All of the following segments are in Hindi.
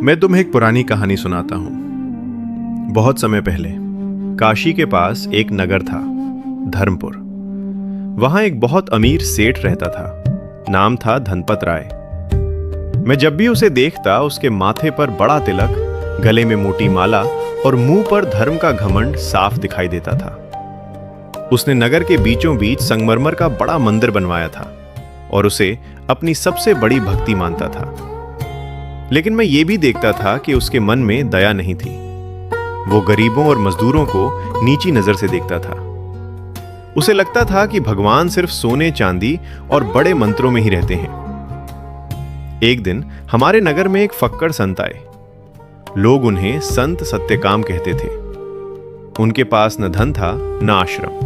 मैं तुम्हें एक पुरानी कहानी सुनाता हूँ। बहुत समय पहले काशी के पास एक नगर था, धर्मपुर। वहां एक बहुत अमीर सेठ रहता था। नाम था धनपत राय। मैं जब भी उसे देखता, उसके माथे पर बड़ा तिलक, गले में मोटी माला और मुंह पर धर्म का घमंड साफ दिखाई देता था। उसने नगर के बीचों बीच संगमरमर का बड़ा मंदिर बनवाया था और उसे अपनी सबसे बड़ी भक्ति मानता था। लेकिन मैं ये भी देखता था कि उसके मन में दया नहीं थी। वो गरीबों और मजदूरों को नीची नजर से देखता था। उसे लगता था कि भगवान सिर्फ सोने चांदी और बड़े मंत्रों में ही रहते हैं। एक दिन हमारे नगर में एक फक्कड़ संत आए। लोग उन्हें संत सत्यकाम कहते थे। उनके पास न धन था न आश्रम,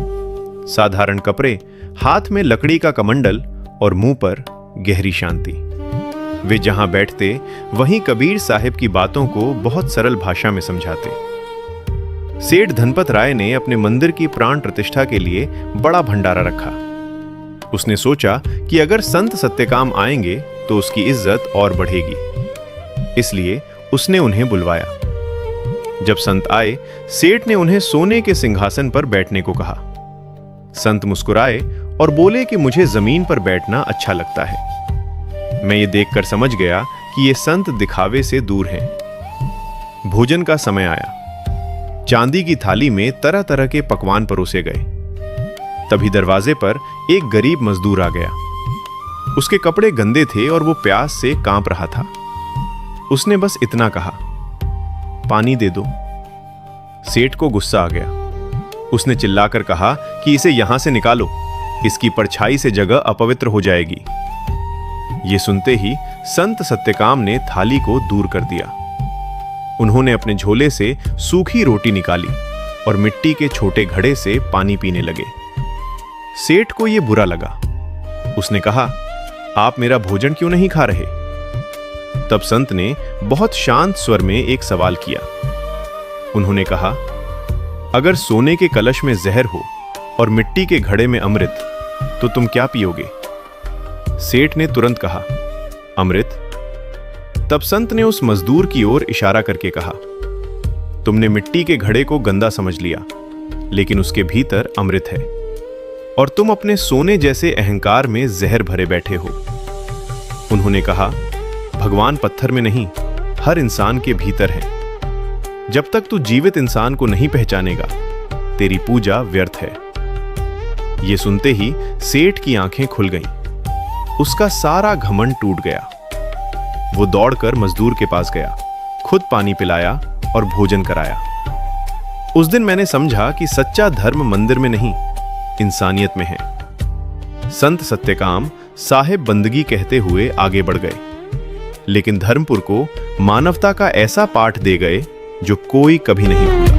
साधारण कपड़े, हाथ में लकड़ी का कमंडल और मुंह पर गहरी शांति। वे जहां बैठते वहीं कबीर साहिब की बातों को बहुत सरल भाषा में समझाते। सेठ धनपत राय ने अपने मंदिर की प्राण प्रतिष्ठा के लिए बड़ा भंडारा रखा। उसने सोचा कि अगर संत सत्यकाम आएंगे तो उसकी इज्जत और बढ़ेगी। इसलिए उसने उन्हें बुलवाया। जब संत आए, सेठ ने उन्हें सोने के सिंहासन पर बैठने को कहा। संत मुस्कुराए और बोले कि मुझे जमीन पर बैठना अच्छा लगता है। मैं ये देखकर समझ गया कि ये संत दिखावे से दूर हैं। भोजन का समय आया। चांदी की थाली में तरह तरह के पकवान परोसे गए। तभी दरवाजे पर एक गरीब मजदूर आ गया। उसके कपड़े गंदे थे और वो प्यास से कांप रहा था। उसने बस इतना कहा, पानी दे दो। सेठ को गुस्सा आ गया। उसने चिल्लाकर कहा कि इसे यहां से निकालो, इसकी परछाई से जगह अपवित्र हो जाएगी। ये सुनते ही संत सत्यकाम ने थाली को दूर कर दिया। उन्होंने अपने झोले से सूखी रोटी निकाली और मिट्टी के छोटे घड़े से पानी पीने लगे। सेठ को यह बुरा लगा। उसने कहा, आप मेरा भोजन क्यों नहीं खा रहे? तब संत ने बहुत शांत स्वर में एक सवाल किया। उन्होंने कहा, अगर सोने के कलश में जहर हो और मिट्टी के घड़े में अमृत, तो तुम क्या पियोगे? सेठ ने तुरंत कहा, अमृत। तब संत ने उस मजदूर की ओर इशारा करके कहा, तुमने मिट्टी के घड़े को गंदा समझ लिया, लेकिन उसके भीतर अमृत है और तुम अपने सोने जैसे अहंकार में जहर भरे बैठे हो। उन्होंने कहा, भगवान पत्थर में नहीं, हर इंसान के भीतर है। जब तक तू जीवित इंसान को नहीं पहचानेगा, तेरी पूजा व्यर्थ है। यह सुनते ही सेठ की आंखें खुल गईं। उसका सारा घमंड टूट गया। वो दौड़कर मजदूर के पास गया, खुद पानी पिलाया और भोजन कराया। उस दिन मैंने समझा कि सच्चा धर्म मंदिर में नहीं, इंसानियत में है। संत सत्यकाम साहिब बंदगी कहते हुए आगे बढ़ गए, लेकिन धर्मपुर को मानवता का ऐसा पाठ दे गए जो कोई कभी नहीं भूल